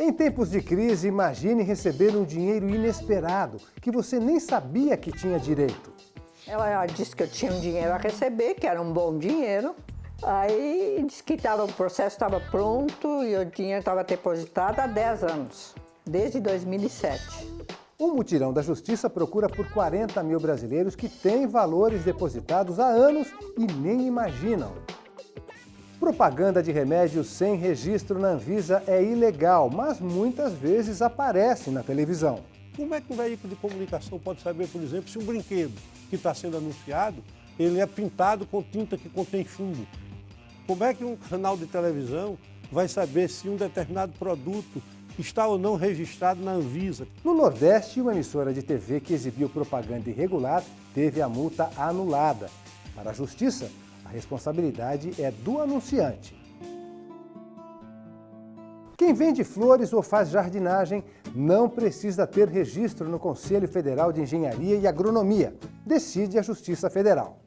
Em tempos de crise, imagine receber um dinheiro inesperado que você nem sabia que tinha direito. Ela disse que eu tinha um dinheiro a receber, que era um bom dinheiro. Aí disse que o processo estava pronto e o dinheiro estava depositado há 10 anos, desde 2007. O mutirão da Justiça procura por 40 mil brasileiros que têm valores depositados há anos e nem imaginam. Propaganda de remédios sem registro na Anvisa é ilegal, mas muitas vezes aparece na televisão. Como é que um veículo de comunicação pode saber, por exemplo, se um brinquedo que está sendo anunciado, ele é pintado com tinta que contém chumbo? Como é que um canal de televisão vai saber se um determinado produto está ou não registrado na Anvisa? No Nordeste, uma emissora de TV que exibiu propaganda irregular teve a multa anulada. Para a Justiça, a responsabilidade é do anunciante. Quem vende flores ou faz jardinagem não precisa ter registro no Conselho Federal de Engenharia e Agronomia. Decide a Justiça Federal.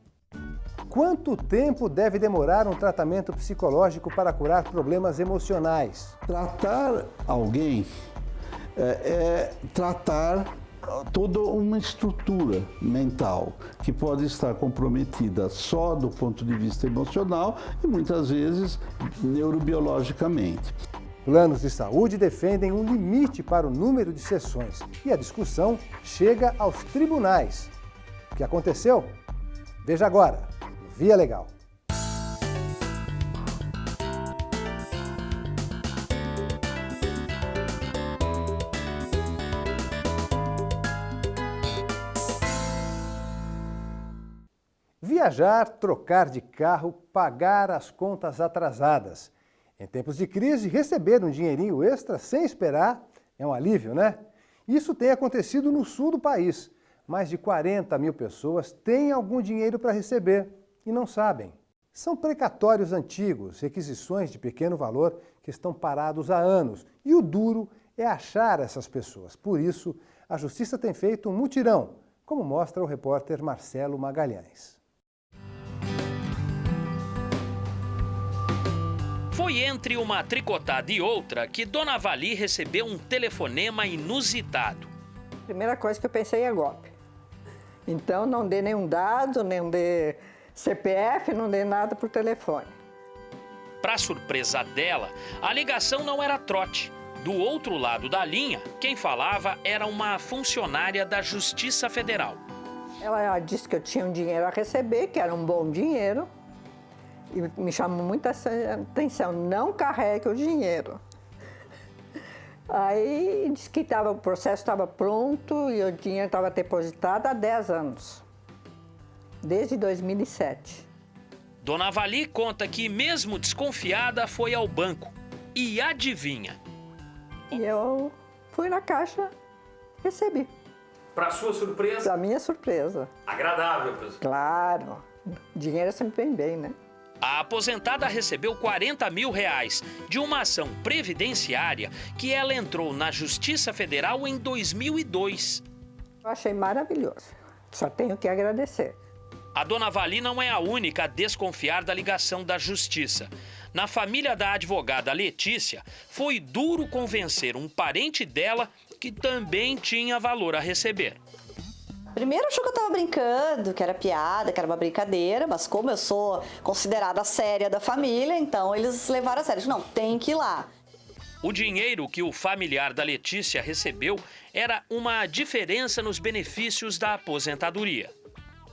Quanto tempo deve demorar um tratamento psicológico para curar problemas emocionais? Tratar alguém é tratar toda uma estrutura mental que pode estar comprometida só do ponto de vista emocional e muitas vezes neurobiologicamente. Planos de saúde defendem um limite para o número de sessões e a discussão chega aos tribunais. O que aconteceu? Veja agora, no Via Legal. Viajar, trocar de carro, pagar as contas atrasadas. Em tempos de crise, receber um dinheirinho extra sem esperar é um alívio, né? Isso tem acontecido no sul do país. Mais de 40 mil pessoas têm algum dinheiro para receber e não sabem. São precatórios antigos, requisições de pequeno valor que estão parados há anos. E o duro é achar essas pessoas. Por isso, a Justiça tem feito um mutirão, como mostra o repórter Marcelo Magalhães. Foi entre uma tricotada e outra que Dona Vali recebeu um telefonema inusitado. A primeira coisa que eu pensei é golpe. Então não dei nenhum dado, nem dei CPF, não dei nada por telefone. Para surpresa dela, a ligação não era trote. Do outro lado da linha, quem falava era uma funcionária da Justiça Federal. Ela disse que eu tinha um dinheiro a receber, que era um bom dinheiro. E me chamou muita atenção, não carregue o dinheiro. Aí disse que o processo estava pronto e o dinheiro estava depositado há 10 anos, desde 2007. Dona Vali conta que, mesmo desconfiada, foi ao banco. E adivinha? E eu fui na caixa e recebi. Para sua surpresa? Para minha surpresa. Agradável, pessoal. Claro, dinheiro sempre vem bem, né? A aposentada recebeu R$40 mil de uma ação previdenciária que ela entrou na Justiça Federal em 2002. Eu achei maravilhoso, só tenho que agradecer. A Dona Vali não é a única a desconfiar da ligação da Justiça. Na família da advogada Letícia, foi duro convencer um parente dela que também tinha valor a receber. Primeiro achou que eu tava brincando, que era piada, que era uma brincadeira, mas como eu sou considerada séria da família, então eles levaram a sério. Não, tem que ir lá. O dinheiro que o familiar da Letícia recebeu era uma diferença nos benefícios da aposentadoria.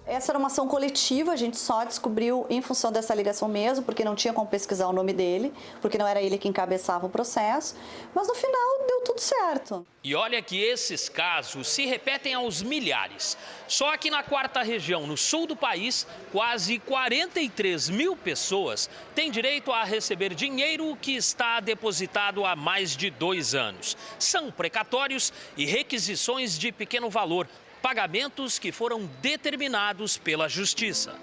Essa era uma ação coletiva, a gente só descobriu em função dessa ligação mesmo, porque não tinha como pesquisar o nome dele, porque não era ele que encabeçava o processo, mas no final deu tudo certo. E olha que esses casos se repetem aos milhares. Só aqui na 4ª região, no sul do país, quase 43 mil pessoas têm direito a receber dinheiro que está depositado há mais de 2 anos. São precatórios e requisições de pequeno valor, pagamentos que foram determinados pela Justiça.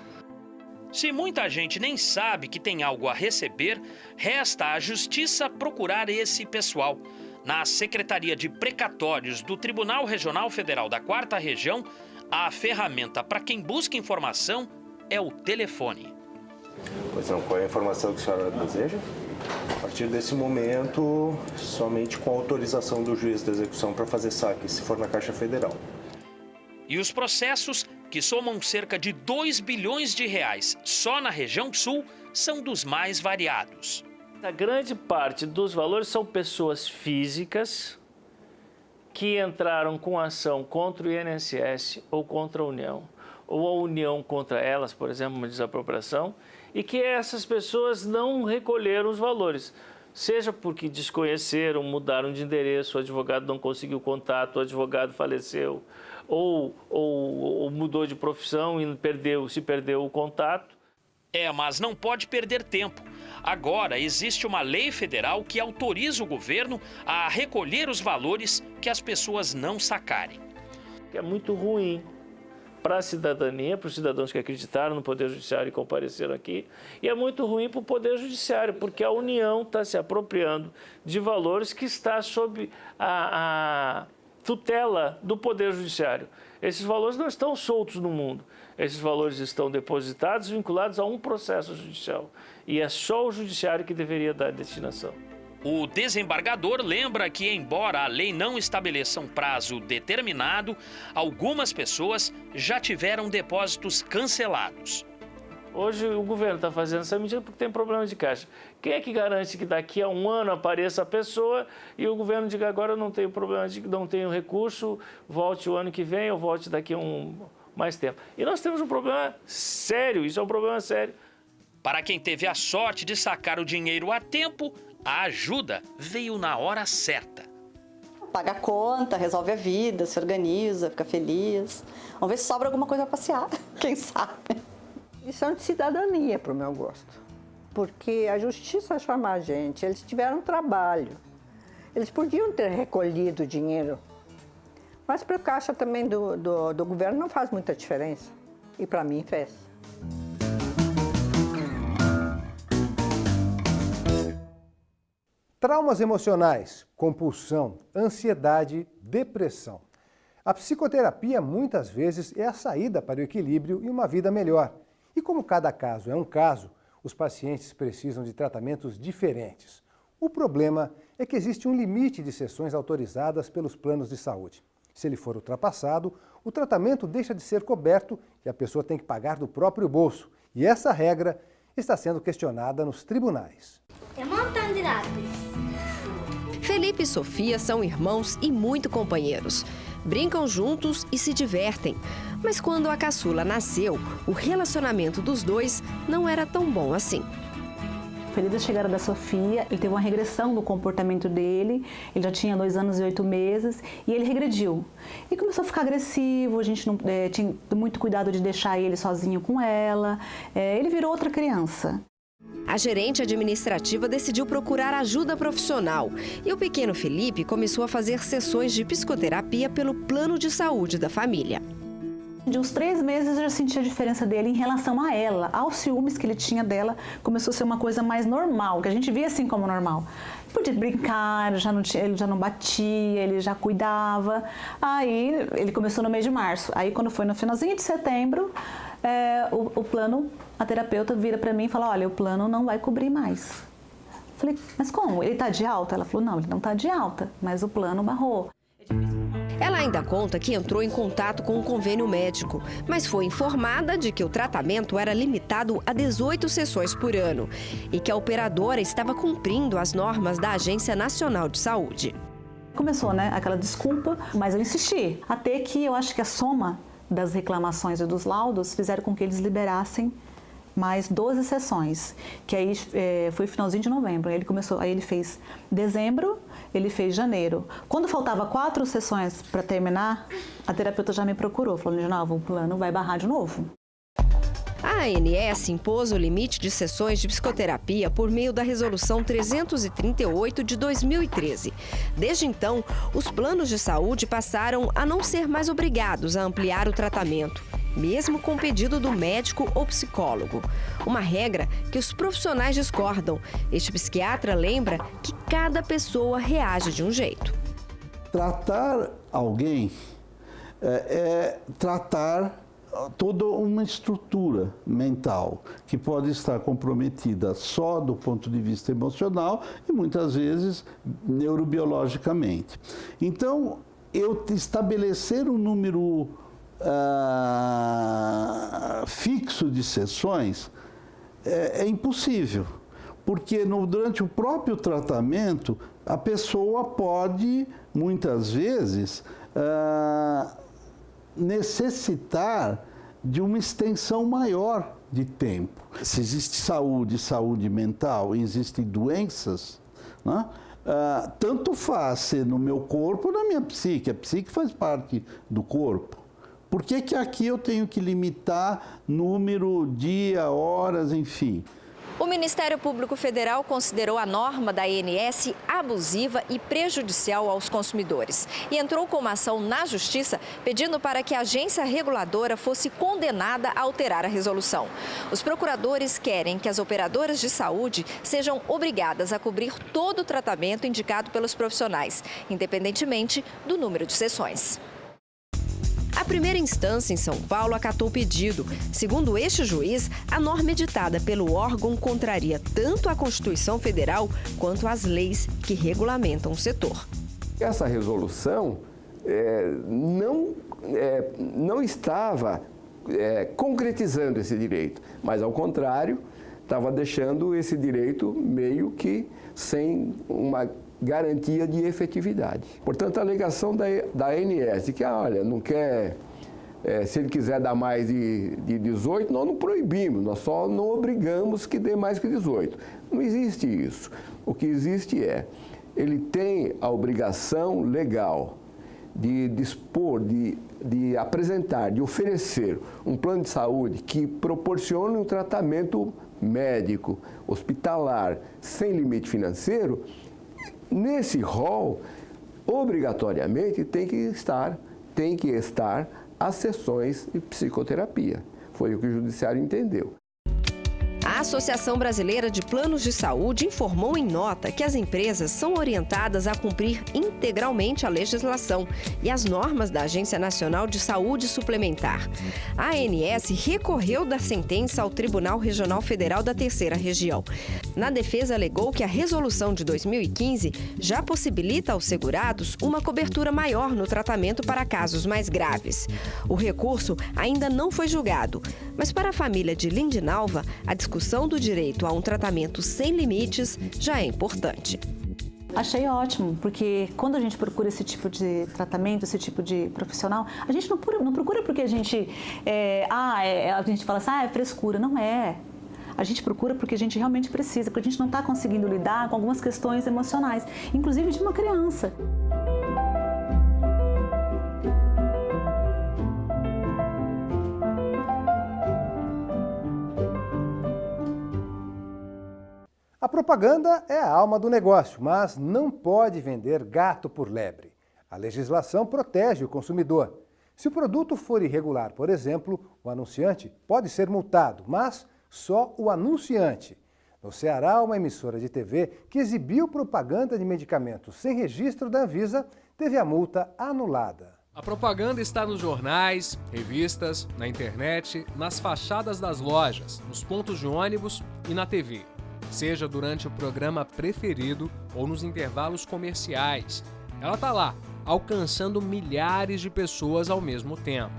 Se muita gente nem sabe que tem algo a receber, resta à Justiça procurar esse pessoal. Na Secretaria de Precatórios do Tribunal Regional Federal da 4ª Região, a ferramenta para quem busca informação é o telefone. Pois não, qual é a informação que a senhora deseja? A partir desse momento, somente com autorização do juiz da execução para fazer saque, se for na Caixa Federal. E os processos, que somam cerca de 2 bilhões de reais só na região sul, são dos mais variados. A grande parte dos valores são pessoas físicas que entraram com ação contra o INSS ou contra a União, ou a União contra elas, por exemplo, uma desapropriação, e que essas pessoas não recolheram os valores, seja porque desconheceram, mudaram de endereço, o advogado não conseguiu contato, o advogado faleceu, ou mudou de profissão e se perdeu o contato. Mas não pode perder tempo. Agora existe uma lei federal que autoriza o governo a recolher os valores que as pessoas não sacarem. É muito ruim para a cidadania, para os cidadãos que acreditaram no Poder Judiciário e compareceram aqui, e é muito ruim para o Poder Judiciário, porque a União está se apropriando de valores que está sob a tutela do Poder Judiciário. Esses valores não estão soltos no mundo. Esses valores estão depositados, vinculados a um processo judicial. E é só o Judiciário que deveria dar a destinação. O desembargador lembra que, embora a lei não estabeleça um prazo determinado, algumas pessoas já tiveram depósitos cancelados. Hoje o governo está fazendo essa medida porque tem problema de caixa. Quem é que garante que daqui a um ano apareça a pessoa e o governo diga agora eu não tenho problema, não tenho recurso, volte o ano que vem ou volte daqui a mais tempo. E nós temos um problema sério, isso é um problema sério. Para quem teve a sorte de sacar o dinheiro a tempo, a ajuda veio na hora certa. Paga a conta, resolve a vida, se organiza, fica feliz. Vamos ver se sobra alguma coisa para passear, quem sabe. Lição de cidadania, para o meu gosto. Porque a justiça chama a gente, eles tiveram trabalho. Eles podiam ter recolhido o dinheiro. Mas para a caixa também do governo não faz muita diferença. E para mim fez. Traumas emocionais, compulsão, ansiedade, depressão. A psicoterapia muitas vezes é a saída para o equilíbrio e uma vida melhor. E como cada caso é um caso, os pacientes precisam de tratamentos diferentes. O problema é que existe um limite de sessões autorizadas pelos planos de saúde. Se ele for ultrapassado, o tratamento deixa de ser coberto e a pessoa tem que pagar do próprio bolso. E essa regra está sendo questionada nos tribunais. Tem um montão de lápis. Felipe e Sofia são irmãos e muito companheiros. Brincam juntos e se divertem. Mas quando a caçula nasceu, o relacionamento dos dois não era tão bom assim. Desde a chegada da Sofia, ele teve uma regressão no comportamento dele, ele já tinha 2 anos e 8 meses e ele regrediu. E começou a ficar agressivo, a gente não tinha muito cuidado de deixar ele sozinho com ela, ele virou outra criança. A gerente administrativa decidiu procurar ajuda profissional e o pequeno Felipe começou a fazer sessões de psicoterapia pelo plano de saúde da família. De uns 3 meses eu já senti a diferença dele em relação a ela, aos ciúmes que ele tinha dela, começou a ser uma coisa mais normal, que a gente via assim como normal. Podia brincar, ele já não batia, ele já cuidava. Aí ele começou no mês de março, aí quando foi no finalzinho de setembro, o plano, a terapeuta vira para mim e fala, olha, o plano não vai cobrir mais. Falei, mas como? Ele está de alta? Ela falou, não, ele não está de alta, mas o plano barrou. Ela ainda conta que entrou em contato com um convênio médico, mas foi informada de que o tratamento era limitado a 18 sessões por ano e que a operadora estava cumprindo as normas da Agência Nacional de Saúde. Começou, aquela desculpa, mas eu insisti, até que eu acho que a soma das reclamações e dos laudos fizeram com que eles liberassem mais 12 sessões, que aí foi finalzinho de novembro. Aí ele fez dezembro, ele fez janeiro. Quando faltava 4 sessões para terminar, a terapeuta já me procurou, falou, de novo, o plano vai barrar de novo. A ANS impôs o limite de sessões de psicoterapia por meio da Resolução 338 de 2013. Desde então, os planos de saúde passaram a não ser mais obrigados a ampliar o tratamento, mesmo com pedido do médico ou psicólogo. Uma regra que os profissionais discordam. Este psiquiatra lembra que cada pessoa reage de um jeito. Tratar alguém é tratar toda uma estrutura mental que pode estar comprometida só do ponto de vista emocional e muitas vezes neurobiologicamente. Então, eu estabelecer um número fixo de sessões é impossível, porque durante o próprio tratamento a pessoa pode, muitas vezes, necessitar de uma extensão maior de tempo. Se existe saúde mental, e existem doenças, né? Tanto faz ser no meu corpo ou na minha psique. A psique faz parte do corpo. Por que que aqui eu tenho que limitar número, dia, horas, enfim? O Ministério Público Federal considerou a norma da ANS abusiva e prejudicial aos consumidores e entrou com uma ação na Justiça pedindo para que a agência reguladora fosse condenada a alterar a resolução. Os procuradores querem que as operadoras de saúde sejam obrigadas a cobrir todo o tratamento indicado pelos profissionais, independentemente do número de sessões. A primeira instância em São Paulo acatou o pedido. Segundo este juiz, a norma editada pelo órgão contraria tanto a Constituição Federal quanto as leis que regulamentam o setor. Essa resolução não estava concretizando esse direito, mas, ao contrário, estava deixando esse direito meio que sem uma garantia de efetividade. Portanto, a alegação da ANS, que olha, não quer, se ele quiser dar mais de 18, nós não proibimos, nós só não obrigamos que dê mais que 18. Não existe isso. O que existe ele tem a obrigação legal de dispor, de apresentar, de oferecer um plano de saúde que proporcione um tratamento médico, hospitalar, sem limite financeiro. Nesse rol, obrigatoriamente, tem que estar as sessões de psicoterapia. Foi o que o Judiciário entendeu. A Associação Brasileira de Planos de Saúde informou em nota que as empresas são orientadas a cumprir integralmente a legislação e as normas da Agência Nacional de Saúde Suplementar. A ANS recorreu da sentença ao Tribunal Regional Federal da Terceira Região. Na defesa, alegou que a resolução de 2015 já possibilita aos segurados uma cobertura maior no tratamento para casos mais graves. O recurso ainda não foi julgado, mas para a família de Lindinalva, a discussão do direito a um tratamento sem limites já é importante. Achei ótimo, porque quando a gente procura esse tipo de tratamento, esse tipo de profissional, a gente não procura porque a gente fala assim, é frescura. Não é. A gente procura porque a gente realmente precisa, porque a gente não está conseguindo lidar com algumas questões emocionais, inclusive de uma criança. A propaganda é a alma do negócio, mas não pode vender gato por lebre. A legislação protege o consumidor. Se o produto for irregular, por exemplo, o anunciante pode ser multado, mas só o anunciante. No Ceará, uma emissora de TV que exibiu propaganda de medicamentos sem registro da Anvisa teve a multa anulada. A propaganda está nos jornais, revistas, na internet, nas fachadas das lojas, nos pontos de ônibus e na TV. Seja durante o programa preferido ou nos intervalos comerciais. Ela está lá, alcançando milhares de pessoas ao mesmo tempo.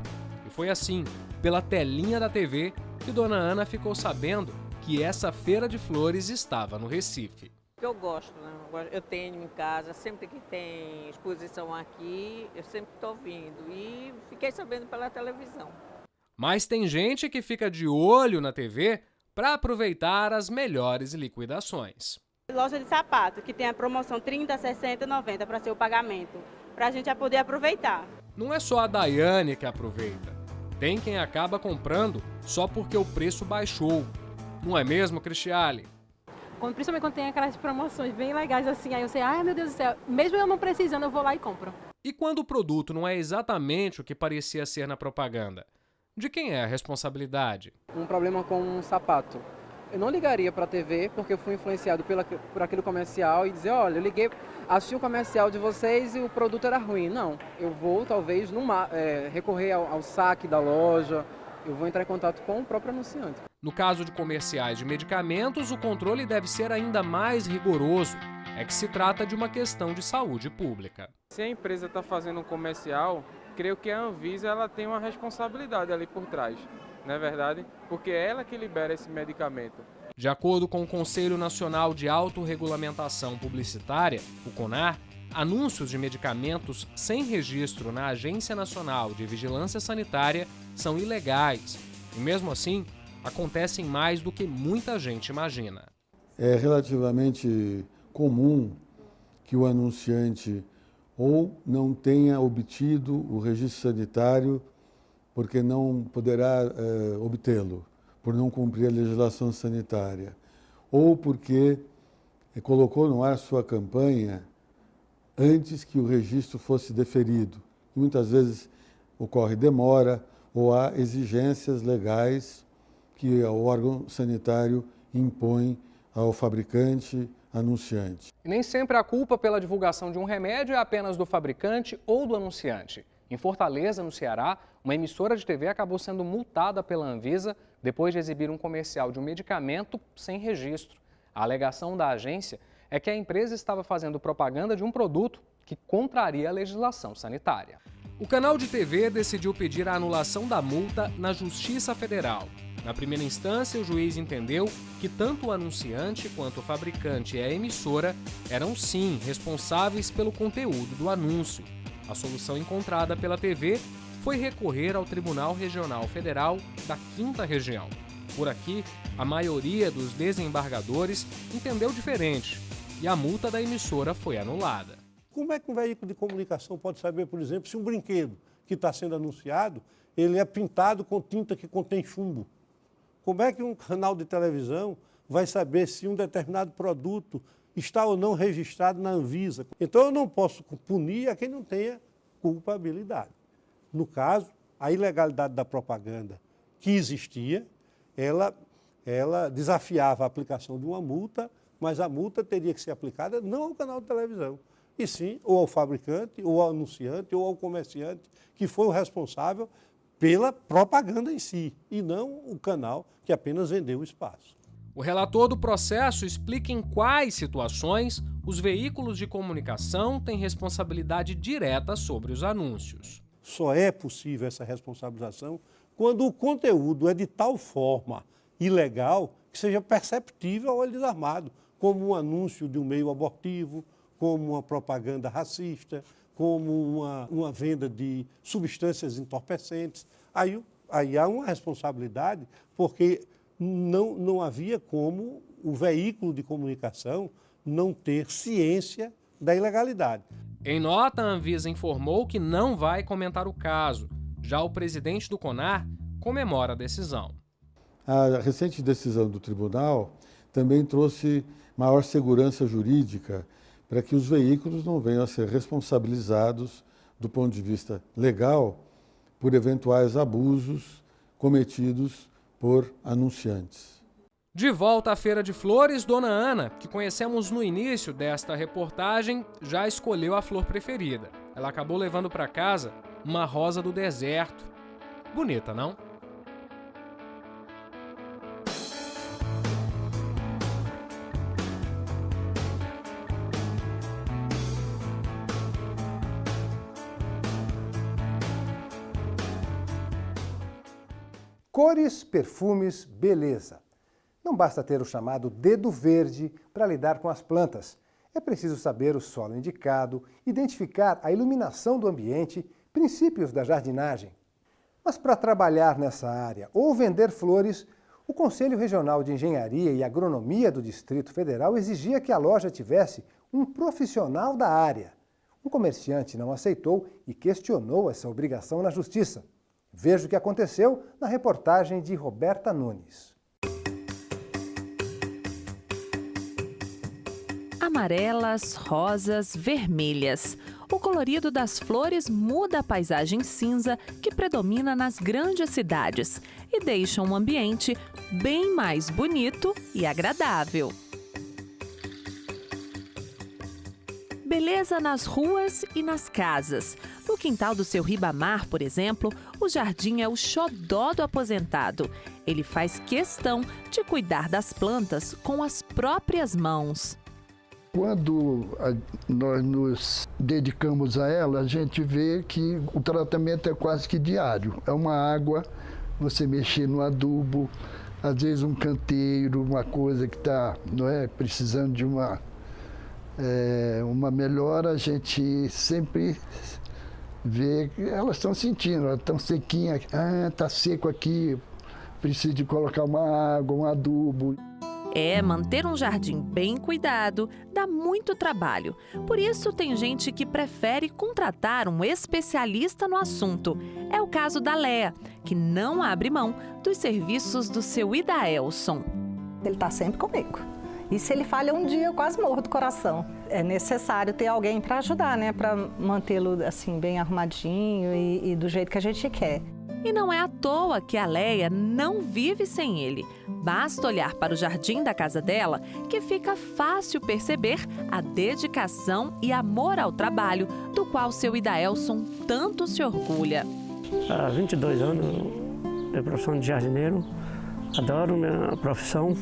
E foi assim, pela telinha da TV, que Dona Ana ficou sabendo que essa feira de flores estava no Recife. Eu gosto, né? Eu tenho em casa, sempre que tem exposição aqui, eu sempre estou vindo e fiquei sabendo pela televisão. Mas tem gente que fica de olho na TV para aproveitar as melhores liquidações. Loja de sapato, que tem a promoção 30, 60 e 90 para ser o pagamento, para a gente poder aproveitar. Não é só a Daiane que aproveita. Tem quem acaba comprando só porque o preço baixou. Não é mesmo, Cristiale? Principalmente quando tem aquelas promoções bem legais assim, aí eu sei, ai meu Deus do céu, mesmo eu não precisando, eu vou lá e compro. E quando o produto não é exatamente o que parecia ser na propaganda? De quem é a responsabilidade? Um problema com um sapato. Eu não ligaria para a TV porque eu fui influenciado por aquele comercial e dizer, olha, eu liguei, assisti um comercial de vocês e o produto era ruim. Não, eu vou talvez recorrer ao saque da loja eu vou entrar em contato com o próprio anunciante. No caso de comerciais de medicamentos, o controle deve ser ainda mais rigoroso. É que se trata de uma questão de saúde pública. Se a empresa está fazendo um comercial, creio que a Anvisa ela tem uma responsabilidade ali por trás, não é verdade? Porque é ela que libera esse medicamento. De acordo com o Conselho Nacional de Autorregulamentação Publicitária, o CONAR, anúncios de medicamentos sem registro na Agência Nacional de Vigilância Sanitária são ilegais. E mesmo assim, acontecem mais do que muita gente imagina. É relativamente comum que o anunciante ou não tenha obtido o registro sanitário porque não poderá obtê-lo, por não cumprir a legislação sanitária, ou porque colocou no ar sua campanha antes que o registro fosse deferido. Muitas vezes ocorre demora ou há exigências legais que o órgão sanitário impõe ao fabricante, anunciante. E nem sempre a culpa pela divulgação de um remédio é apenas do fabricante ou do anunciante. Em Fortaleza, no Ceará, uma emissora de TV acabou sendo multada pela Anvisa depois de exibir um comercial de um medicamento sem registro. A alegação da agência é que a empresa estava fazendo propaganda de um produto que contraria a legislação sanitária. O canal de TV decidiu pedir a anulação da multa na Justiça Federal. Na primeira instância, o juiz entendeu que tanto o anunciante quanto o fabricante e a emissora eram sim responsáveis pelo conteúdo do anúncio. A solução encontrada pela TV foi recorrer ao Tribunal Regional Federal da 5ª Região. Por aqui, a maioria dos desembargadores entendeu diferente e a multa da emissora foi anulada. Como é que um veículo de comunicação pode saber, por exemplo, se um brinquedo que está sendo anunciado, ele é pintado com tinta que contém chumbo? Como é que um canal de televisão vai saber se um determinado produto está ou não registrado na Anvisa? Então eu não posso punir a quem não tenha culpabilidade. No caso, a ilegalidade da propaganda que existia, ela desafiava a aplicação de uma multa, mas a multa teria que ser aplicada não ao canal de televisão, e sim ou ao fabricante, ou ao anunciante, ou ao comerciante, que foi o responsável pela propaganda em si, e não o canal que apenas vendeu o espaço. O relator do processo explica em quais situações os veículos de comunicação têm responsabilidade direta sobre os anúncios. Só é possível essa responsabilização quando o conteúdo é de tal forma ilegal que seja perceptível ao olho desarmado, como um anúncio de um meio abortivo, como uma propaganda racista, como uma venda de substâncias entorpecentes. Aí há uma responsabilidade, porque não havia como o veículo de comunicação não ter ciência da ilegalidade. Em nota, a Anvisa informou que não vai comentar o caso. Já o presidente do CONAR comemora a decisão. A recente decisão do tribunal também trouxe maior segurança jurídica para que os veículos não venham a ser responsabilizados do ponto de vista legal por eventuais abusos cometidos por anunciantes. De volta à Feira de Flores, Dona Ana, que conhecemos no início desta reportagem, já escolheu a flor preferida. Ela acabou levando para casa uma rosa do deserto. Bonita, não? Cores, perfumes, beleza. Não basta ter o chamado dedo verde para lidar com as plantas. É preciso saber o solo indicado, identificar a iluminação do ambiente, princípios da jardinagem. Mas para trabalhar nessa área ou vender flores, o Conselho Regional de Engenharia e Agronomia do Distrito Federal exigia que a loja tivesse um profissional da área. Um comerciante não aceitou e questionou essa obrigação na Justiça. Veja o que aconteceu na reportagem de Roberta Nunes. Amarelas, rosas, vermelhas. O colorido das flores muda a paisagem cinza que predomina nas grandes cidades e deixa um ambiente bem mais bonito e agradável. Beleza nas ruas e nas casas. No quintal do seu Ribamar, por exemplo, o jardim é o xodó do aposentado. Ele faz questão de cuidar das plantas com as próprias mãos. Quando nós nos dedicamos a ela, a gente vê que o tratamento é quase que diário. É uma água, você mexer no adubo, às vezes um canteiro, uma coisa que está, não é, precisando de uma melhora, a gente sempre vê que elas estão sentindo, elas estão sequinhas, está seco aqui, preciso de colocar uma água, um adubo. Manter um jardim bem cuidado dá muito trabalho. Por isso, tem gente que prefere contratar um especialista no assunto. É o caso da Léa, que não abre mão dos serviços do seu Idaelson. Ele está sempre comigo. E se ele falha um dia, eu quase morro do coração. É necessário ter alguém para ajudar, né? Para mantê-lo assim, bem arrumadinho e do jeito que a gente quer. E não é à toa que a Léa não vive sem ele. Basta olhar para o jardim da casa dela que fica fácil perceber a dedicação e amor ao trabalho do qual seu Idaelson tanto se orgulha. Há 22 anos de profissão de jardineiro, adoro minha profissão.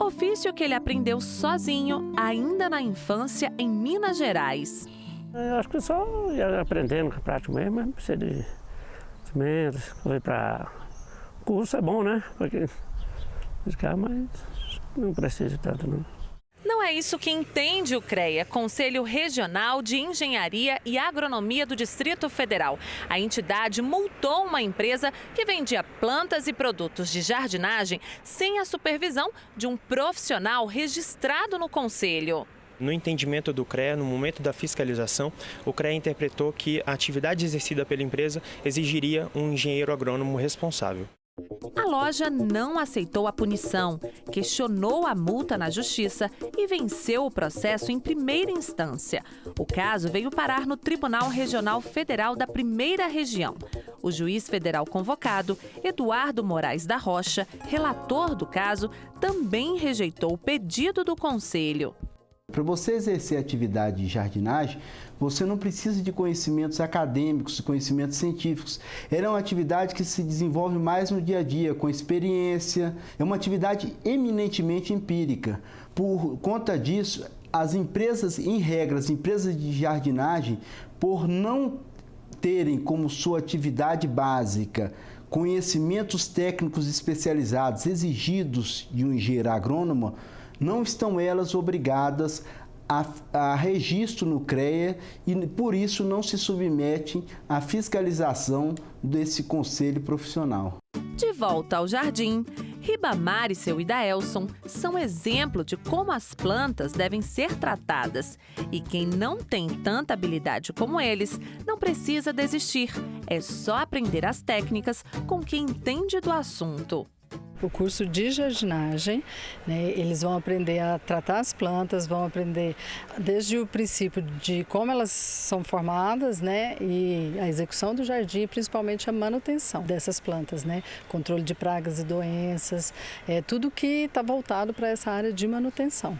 Ofício que ele aprendeu sozinho ainda na infância em Minas Gerais. Eu acho que só ia aprendendo com a prática mesmo, mas não precisa de instrumentos, correr para curso é bom, né? Porque mas não precisa tanto, não. Não é isso que entende o CREA, Conselho Regional de Engenharia e Agronomia do Distrito Federal. A entidade multou uma empresa que vendia plantas e produtos de jardinagem sem a supervisão de um profissional registrado no Conselho. No entendimento do CREA, no momento da fiscalização, o CREA interpretou que a atividade exercida pela empresa exigiria um engenheiro agrônomo responsável. A loja não aceitou a punição, questionou a multa na justiça e venceu o processo em primeira instância. O caso veio parar no Tribunal Regional Federal da Primeira Região. O juiz federal convocado, Eduardo Moraes da Rocha, relator do caso, também rejeitou o pedido do Conselho. Para você exercer atividade de jardinagem, você não precisa de conhecimentos acadêmicos, conhecimentos científicos. Ela é uma atividade que se desenvolve mais no dia a dia, com experiência. É uma atividade eminentemente empírica. Por conta disso, as empresas, em regra, as empresas de jardinagem, por não terem como sua atividade básica conhecimentos técnicos especializados exigidos de um engenheiro agrônomo, não estão elas obrigadas a registro no CREA e, por isso, não se submetem à fiscalização desse conselho profissional. De volta ao jardim, Ribamar e seu Idaelson são exemplo de como as plantas devem ser tratadas. E quem não tem tanta habilidade como eles, não precisa desistir. É só aprender as técnicas com quem entende do assunto. O curso de jardinagem, né, eles vão aprender a tratar as plantas, vão aprender desde o princípio de como elas são formadas, né, e a execução do jardim, principalmente a manutenção dessas plantas, né, controle de pragas e doenças, tudo que está voltado para essa área de manutenção.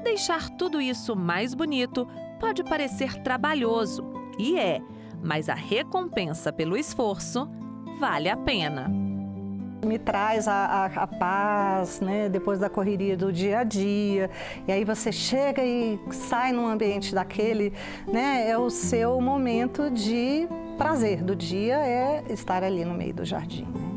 Deixar tudo isso mais bonito pode parecer trabalhoso, e mas a recompensa pelo esforço vale a pena. Me traz a paz, né, depois da correria do dia a dia. E aí você chega e sai num ambiente daquele, né, é o seu momento de prazer do dia, é estar ali no meio do jardim. Né?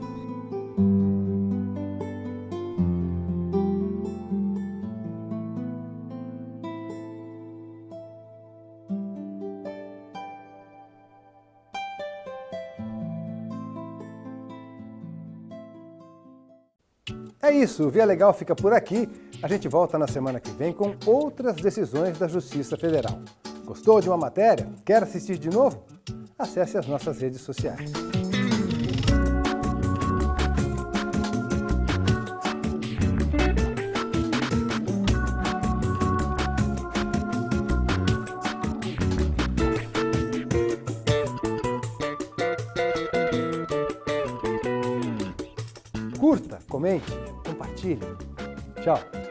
É isso, o Via Legal fica por aqui. A gente volta na semana que vem com outras decisões da Justiça Federal. Gostou de uma matéria? Quer assistir de novo? Acesse as nossas redes sociais. Curta, comente, compartilhe. Tchau!